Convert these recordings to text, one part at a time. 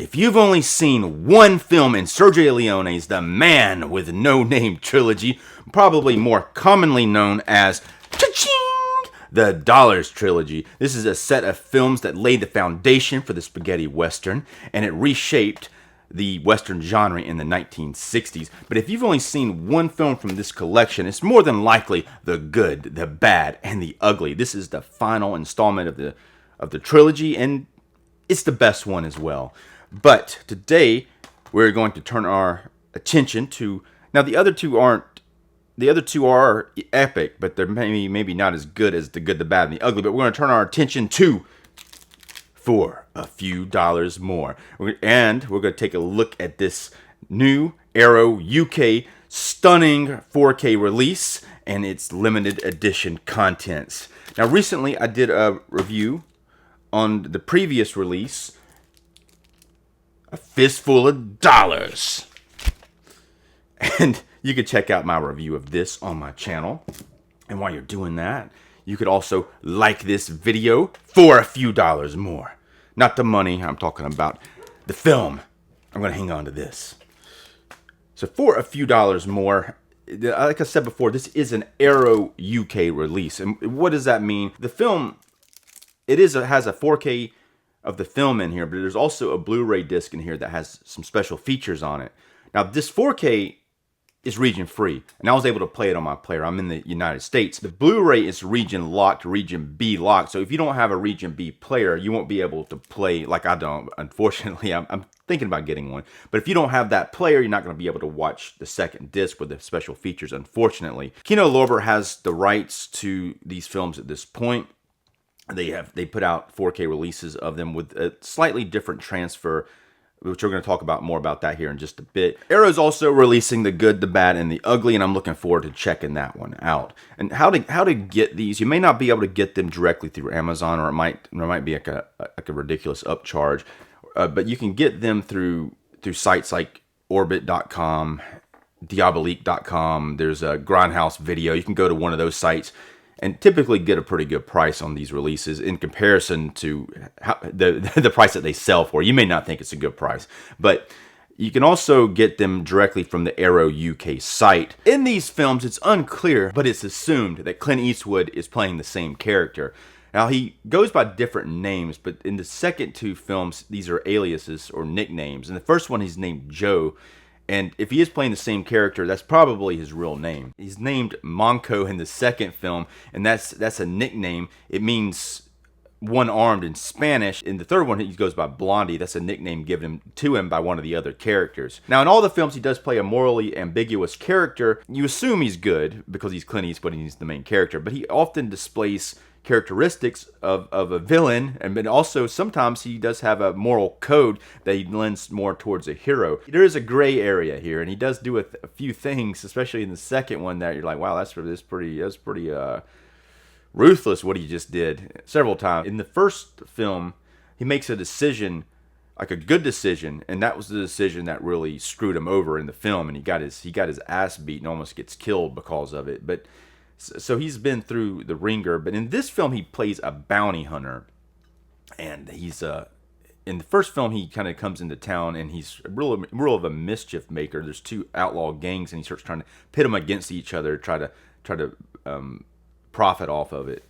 If you've only seen one film in Sergio Leone's The Man with No Name trilogy, probably more commonly known as Cha-ching! The Dollars trilogy. This is a set of films that laid the foundation for the spaghetti western, and it reshaped the western genre in the 1960s. But if you've only seen one film from this collection, it's more than likely the good, the bad, and the ugly. This is the final installment of the trilogy, and it's the best one as well. But today we're going to turn our attention to, now the other two are epic, but they're maybe not as good as the good, the bad, and the ugly. But we're going to turn our attention to For a Few Dollars More. And we're going to take a look at this new Arrow UK stunning 4K release and its limited edition contents. Now recently I did a review on the previous release, A Fistful of Dollars. And you can check out my review of this on my channel. And while you're doing that, you could also like this video for a few dollars more. Not the money, I'm talking about the film. I'm going to hang on to this. So for a few dollars more, like I said before, this is an Arrow UK release. And what does that mean? The film, has a 4K of the film in here, but there's also a Blu-ray disc in here that has some special features on it. Now this 4K is region free, and I was able to play it on my player. I'm in the United States. The Blu-ray is region locked, region B locked. So if you don't have a region B player, you won't be able to play, like I don't. Unfortunately, I'm thinking about getting one. But if you don't have that player, you're not going to be able to watch the second disc with the special features, unfortunately. Kino Lorber has the rights to these films at this point. They put out 4K releases of them with a slightly different transfer, which we're going to talk about more about that here in just a bit. Arrow's also releasing the good, the bad, and the ugly, and I'm looking forward to checking that one out. And how to get these? You may not be able to get them directly through Amazon, or there might be like a ridiculous upcharge, but you can get them through sites like Orbit.com, Diabolique.com. There's a Grindhouse Video. You can go to one of those sites and typically get a pretty good price on these releases in comparison to the price that they sell for. You may not think it's a good price, but you can also get them directly from the Arrow UK site. In these films, it's unclear, but it's assumed that Clint Eastwood is playing the same character. Now, he goes by different names, but in the second two films, these are aliases or nicknames. In the first one, he's named Joe. And if he is playing the same character, that's probably his real name. He's named Monco in the second film, and that's a nickname. It means one-armed in Spanish. In the third one, he goes by Blondie. That's a nickname given to him by one of the other characters. Now, in all the films, he does play a morally ambiguous character. You assume he's good because he's Clint Eastwood and he's the main character, but he often displays characteristics of a villain, and but also sometimes he does have a moral code that he lends more towards a hero. There is a gray area here, and he does do a few things, especially in the second one, that you're like, wow, that's pretty ruthless what he just did several times. In the first film, he makes a decision, like a good decision, and that was the decision that really screwed him over in the film, and he got his ass beat and almost gets killed because of it. But so he's been through the ringer, but in this film he plays a bounty hunter, and he's in the first film he kind of comes into town and he's real of a mischief maker. There's two outlaw gangs, and he starts trying to pit them against each other, try to profit off of it,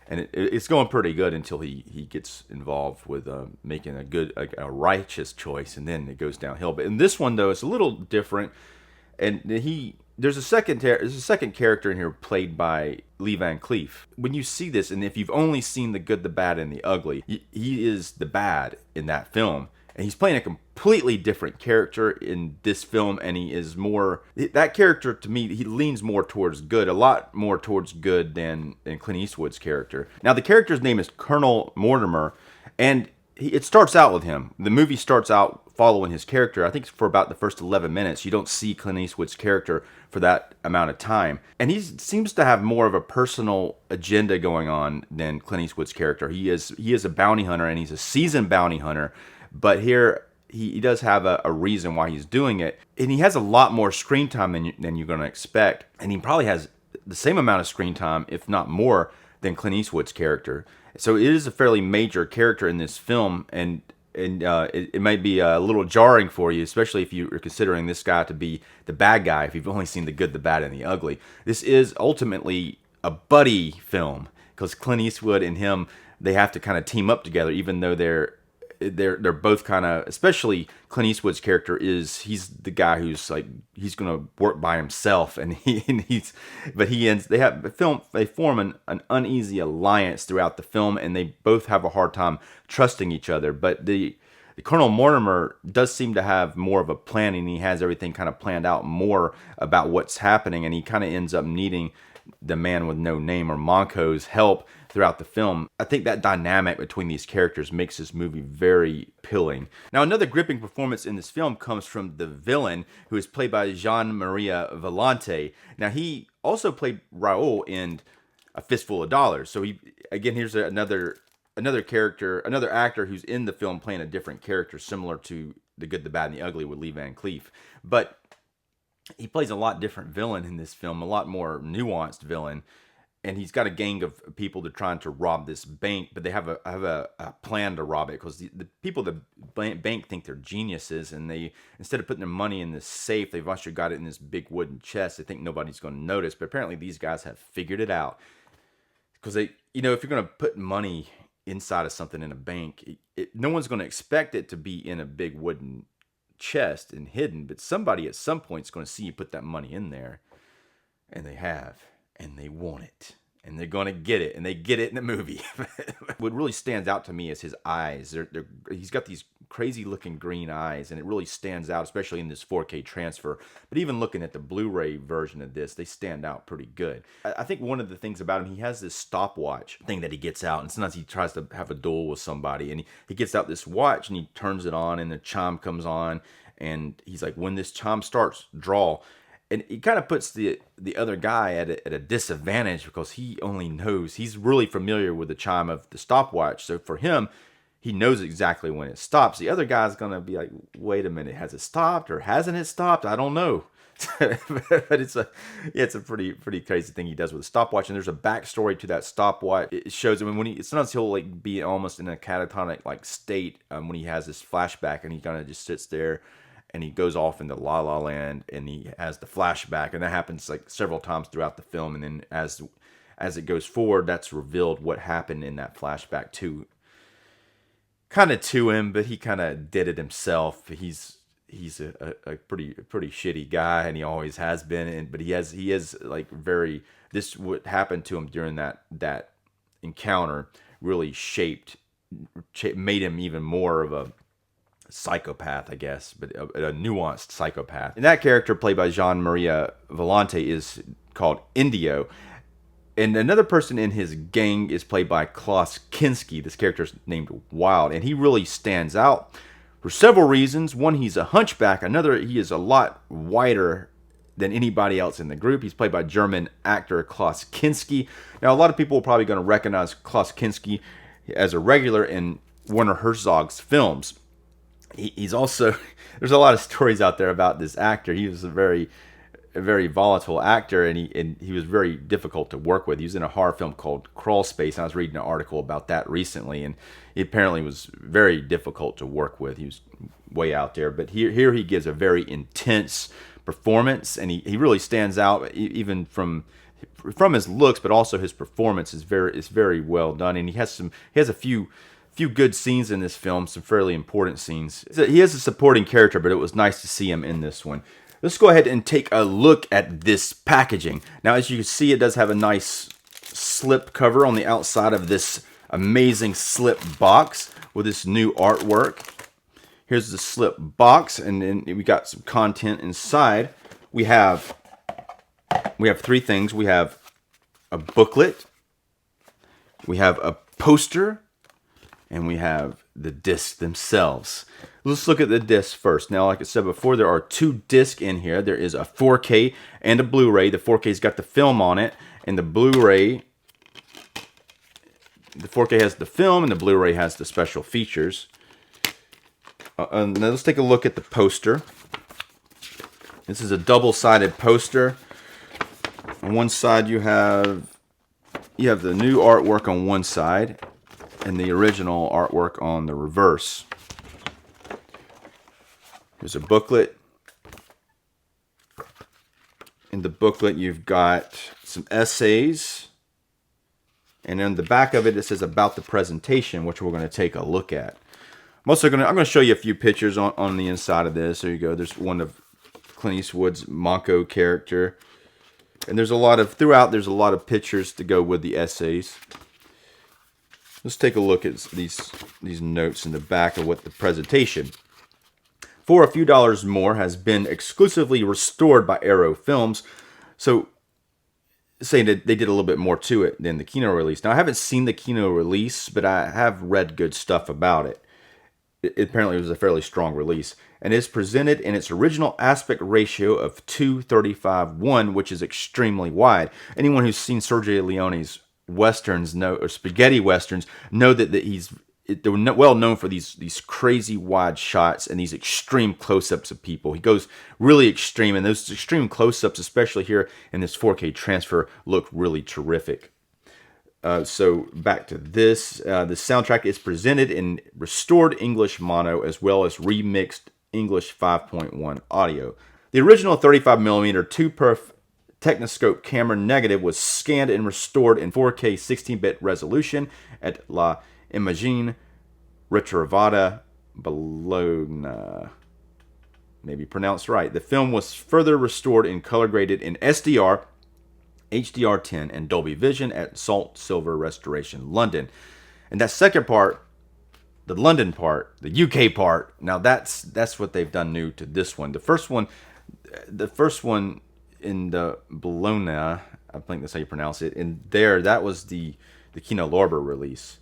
and it's going pretty good until he gets involved with making a righteous choice, and then it goes downhill. But in this one though, it's a little different, and There's a second character in here played by Lee Van Cleef. When you see this, and if you've only seen the good, the bad, and the ugly, he is the bad in that film. And he's playing a completely different character in this film, and he is more... That character, to me, he leans more towards good, a lot more towards good than Clint Eastwood's character. Now, the character's name is Colonel Mortimer, and it starts out with him. The movie starts out following his character. I think for about the first 11 minutes, you don't see Clint Eastwood's character for that amount of time. And he seems to have more of a personal agenda going on than Clint Eastwood's character. He is a bounty hunter, and he's a seasoned bounty hunter. But here, he does have a reason why he's doing it. And he has a lot more screen time than you're going to expect. And he probably has the same amount of screen time, if not more, than Clint Eastwood's character. So it is a fairly major character in this film, and and it might be a little jarring for you, especially if you're considering this guy to be the bad guy, if you've only seen the good, the bad, and the ugly. This is ultimately a buddy film, because Clint Eastwood and him, they have to kind of team up together, even though they're both kind of, especially Clint Eastwood's character he's the guy who's like, he's gonna work by himself, and they form an uneasy alliance throughout the film, and they both have a hard time trusting each other. But the Colonel Mortimer does seem to have more of a plan, and he has everything kind of planned out more about what's happening, and he kind of ends up needing the man with no name, or Monko's, help throughout the film. I think that dynamic between these characters makes this movie very appealing. Now, another gripping performance in this film comes from the villain, who is played by Jean Maria Volante. Now, he also played Raoul in A Fistful of Dollars. So here's another character, another actor who's in the film playing a different character, similar to The Good, the Bad, and the Ugly with Lee Van Cleef. But he plays a lot different villain in this film, a lot more nuanced villain. And he's got a gang of people that are trying to rob this bank, but they have a plan to rob it, because the people at the bank think they're geniuses, and they, instead of putting their money in this safe, they've actually got it in this big wooden chest. They think nobody's going to notice, but apparently these guys have figured it out. Because if you're going to put money inside of something in a bank, no one's going to expect it to be in a big wooden chest and hidden, but somebody at some point is going to see you put that money in there, and they have. And they want it, and they're going to get it, and they get it in the movie. What really stands out to me is his eyes. He's got these crazy looking green eyes, and it really stands out, especially in this 4K transfer. But even looking at the Blu-ray version of this, they stand out pretty good. I think one of the things about him, he has this stopwatch thing that he gets out, and sometimes he tries to have a duel with somebody, and he gets out this watch, and he turns it on, and the chime comes on, and he's like, when this chime starts, draw. And it kind of puts the other guy at a disadvantage, because he only knows, he's really familiar with the chime of the stopwatch. So for him, he knows exactly when it stops. The other guy's going to be like, wait a minute, has it stopped or hasn't it stopped? I don't know. But it's a pretty crazy thing he does with the stopwatch. And there's a backstory to that stopwatch. It shows him when sometimes he'll like be almost in a catatonic like state when he has this flashback, and he kind of just sits there. And he goes off into La La Land, and he has the flashback, and that happens like several times throughout the film. And then as it goes forward, that's revealed what happened in that flashback to him, but he kind of did it himself. He's a pretty shitty guy, and he always has been. But he is like this what happened to him during that encounter really made him even more of a psychopath, I guess, but a nuanced psychopath. And that character, played by Jean Maria Volante, is called Indio. And another person in his gang is played by Klaus Kinski. This character is named Wild, and he really stands out for several reasons. One, he's a hunchback. Another, he is a lot whiter than anybody else in the group. He's played by German actor Klaus Kinski. Now, a lot of people are probably going to recognize Klaus Kinski as a regular in Werner Herzog's films. He's also, there's a lot of stories out there about this actor. He was a very volatile actor, and he was very difficult to work with. He was in a horror film called Crawl Space. I was reading an article about that recently, and he apparently was very difficult to work with. He was way out there, but here he gives a very intense performance, and he really stands out, even from his looks, but also his performance is very well done, and he has a few good scenes in this film, some fairly important scenes. He is a supporting character, but it was nice to see him in this one. Let's go ahead and take a look at this packaging. Now, as you can see, it does have a nice slip cover on the outside of this amazing slip box with this new artwork. Here's the slip box, and then we got some content inside. We have three things. We have a booklet, we have a poster, and we have the discs themselves. Let's look at the discs first. Now, like I said before, there are two discs in here. There is a 4K and a Blu-ray. The 4K's got the film on it, and the Blu-ray, the 4K has the film, and the Blu-ray has the special features. Now let's take a look at the poster. This is a double-sided poster. On one side, you have the new artwork on one side, and the original artwork on the reverse. Here's a booklet. In the booklet, you've got some essays. And on the back of it, it says about the presentation, which we're going to take a look at. I'm going to show you a few pictures on the inside of this. There you go. There's one of Clint Eastwood's Monko character. And there's a lot of pictures to go with the essays. Let's take a look at these notes in the back of what the presentation, for a few dollars more, has been exclusively restored by Arrow Films. So, saying that they did a little bit more to it than the Kino release. Now, I haven't seen the Kino release, but I have read good stuff about it. Apparently, it was a fairly strong release, and is presented in its original aspect ratio of 2:35:1, which is extremely wide. Anyone who's seen Sergio Leone's westerns or spaghetti westerns know that they're well known for these crazy wide shots and these extreme close-ups of people. He goes really extreme, and those extreme close-ups, especially here in this 4K transfer, look really terrific. So back to this. The soundtrack is presented in restored English mono as well as remixed English 5.1 audio. The original 35mm 2-perf Technoscope camera negative was scanned and restored in 4K 16-bit resolution at La Immagine Ritrovata Bologna. Maybe pronounced right. The film was further restored and color graded in SDR, HDR10, and Dolby Vision at Salt Silver Restoration, London. And that second part, the London part, the UK part, now that's what they've done new to this one. The first one in the Bologna, I think that's how you pronounce it, and that was the Kino Lorber release.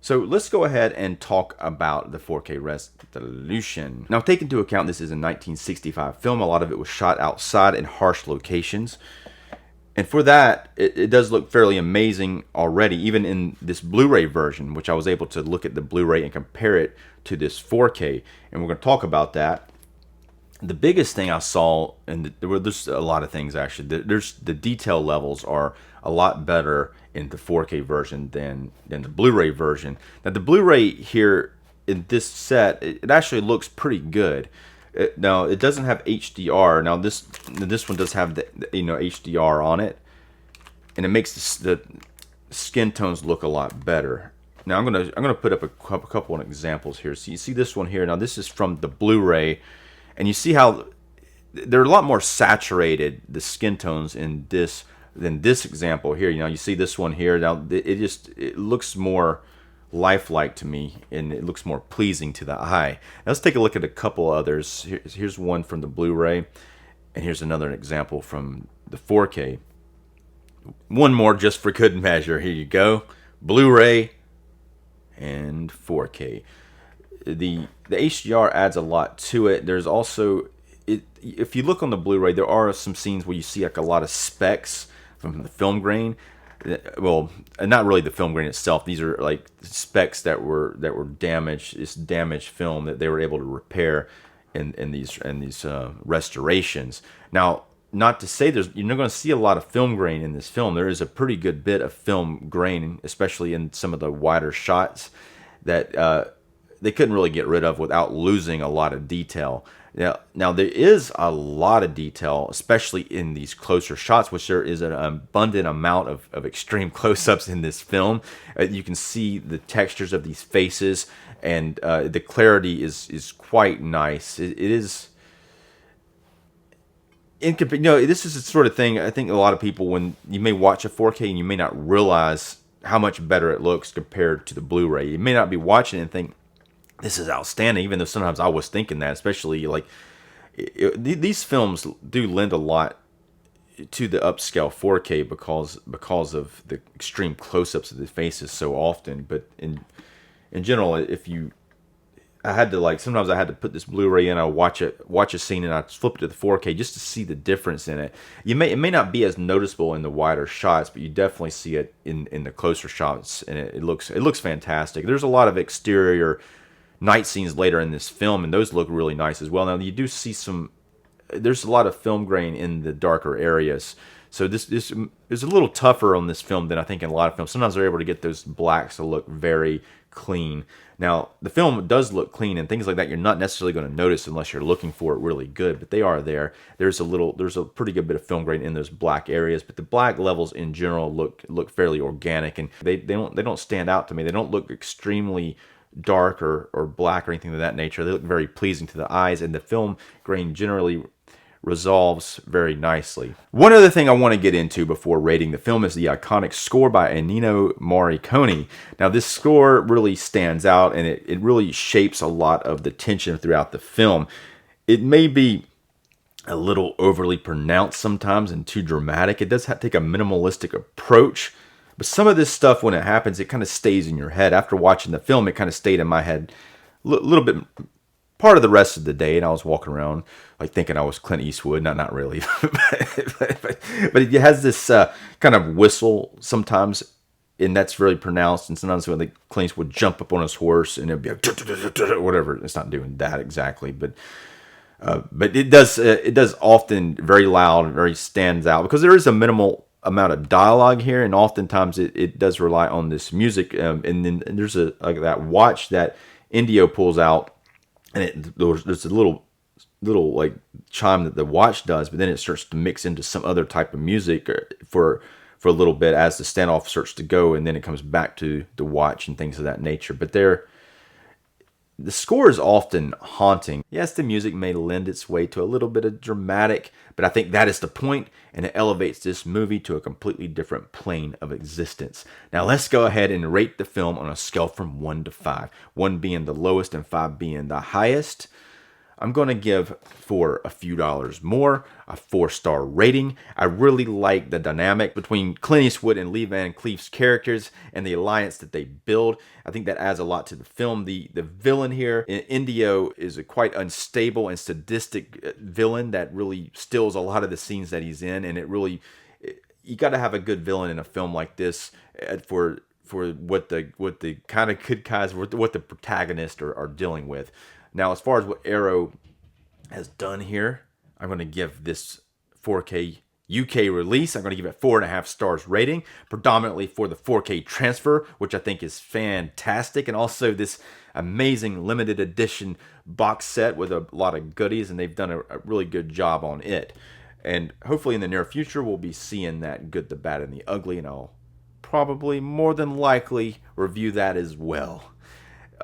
So let's go ahead and talk about the 4K resolution. Now, take into account this is a 1965 film. A lot of it was shot outside in harsh locations. And for that, it does look fairly amazing already, even in this Blu-ray version, which I was able to look at the Blu-ray and compare it to this 4K. And we're going to talk about that. The biggest thing I saw, and there's a lot of things actually, the detail levels are a lot better in the 4K version than the Blu-ray version. Now, the Blu-ray here in this set, it actually looks pretty good. Now, it doesn't have HDR. Now, this one does have the HDR on it, and it makes the skin tones look a lot better. Now, I'm gonna put up a couple of examples here. So you see this one here. Now, this is from the Blu-ray, and you see how they're a lot more saturated, the skin tones in this than this example here. You see this one here. Now, it looks more lifelike to me, and it looks more pleasing to the eye. Now, let's take a look at a couple others. Here's one from the Blu-ray, and here's another example from the 4K. One more just for good measure. Here you go. Blu-ray and 4K. The HDR adds a lot to it. There's also, if you look on the Blu-ray, there are some scenes where you see like a lot of specks from the film grain. Well, not really the film grain itself. These are like specks that were damaged. It's damaged film that they were able to repair in these restorations. Now, not to say you're not going to see a lot of film grain in this film. There is a pretty good bit of film grain, especially in some of the wider shots that they couldn't really get rid of without losing a lot of detail. Now there is a lot of detail, especially in these closer shots, which there is an abundant amount of extreme close-ups in this film. You can see the textures of these faces, and the clarity is quite nice. It is, this is the sort of thing I think a lot of people, when you may watch a 4K and you may not realize how much better it looks compared to the Blu-ray. You may not be watching it and think, this is outstanding, even though sometimes I was thinking that, especially like these films do lend a lot to the upscale 4K because of the extreme close-ups of the faces so often. But in general, sometimes I had to put this Blu-ray in, I watch a scene, and I flip it to the 4K just to see the difference in it. It may not be as noticeable in the wider shots, but you definitely see it in the closer shots, and it looks fantastic. There's a lot of exterior night scenes later in this film, and those look really nice as well. Now, you do see there's a lot of film grain in the darker areas, so this is a little tougher on this film than I think in a lot of films. Sometimes they're able to get those blacks to look very clean. Now, the film does look clean, and things like that you're not necessarily going to notice unless you're looking for it really good, but they are there. There's a pretty good bit of film grain in those black areas, but the black levels in general look fairly organic, and they don't stand out to me. They don't look extremely dark or black or anything of that nature. They look very pleasing to the eyes, and the film grain generally resolves very nicely. One other thing I want to get into before rating the film is the iconic score by Ennio Morricone. Now, this score really stands out, and it really shapes a lot of the tension throughout the film. It may be a little overly pronounced sometimes and too dramatic. It does take a minimalistic approach, but some of this stuff, when it happens, it kind of stays in your head. After watching the film, it kind of stayed in my head a little bit part of the rest of the day, and I was walking around like thinking I was Clint Eastwood. Not really, but it has this kind of whistle sometimes, and that's really pronounced. And sometimes when the Clint Eastwood would jump up on his horse, and it'd be like whatever. It's not doing that exactly, but it does often very loud, very stands out because there is a minimal amount of dialogue here, and oftentimes it does rely on this music. And then there's that watch that Indio pulls out. And there's a little like chime that the watch does, but then it starts to mix into some other type of music for a little bit as the standoff starts to go, and then it comes back to the watch and things of that nature. But the score is often haunting. Yes, the music may lend its way to a little bit of dramatic, but I think that is the point, and it elevates this movie to a completely different plane of existence. Now let's go ahead and rate the film on a scale from 1 to 5. 1 being the lowest and 5 being the highest. I'm going to give, for a few dollars more, a 4-star rating. I really like the dynamic between Clint Eastwood and Lee Van Cleef's characters and the alliance that they build. I think that adds a lot to the film. The villain here, Indio, is a quite unstable and sadistic villain that really steals a lot of the scenes that he's in, and you got to have a good villain in a film like this for what the kind of good guys, what the protagonists are dealing with. Now, as far as what Arrow has done here, I'm going to give this 4K UK release, I'm going to give it 4.5 stars rating, predominantly for the 4K transfer, which I think is fantastic, and also this amazing limited edition box set with a lot of goodies, and they've done a really good job on it. And hopefully in the near future, we'll be seeing that Good, the Bad, and the Ugly, and I'll probably, more than likely, review that as well.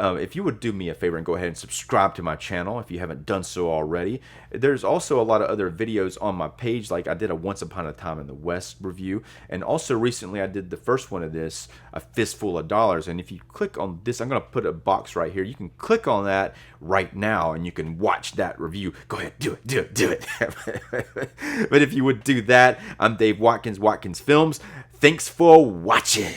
If you would do me a favor and go ahead and subscribe to my channel if you haven't done so already. There's also a lot of other videos on my page, like I did a Once Upon a Time in the West review, and also recently I did the first one of this, A Fistful of Dollars. And if you click on this, I'm going to put a box right here. You can click on that right now and you can watch that review. Go ahead, do it. But if you would do that, I'm Dave Watkins, Watkins Films. Thanks for watching.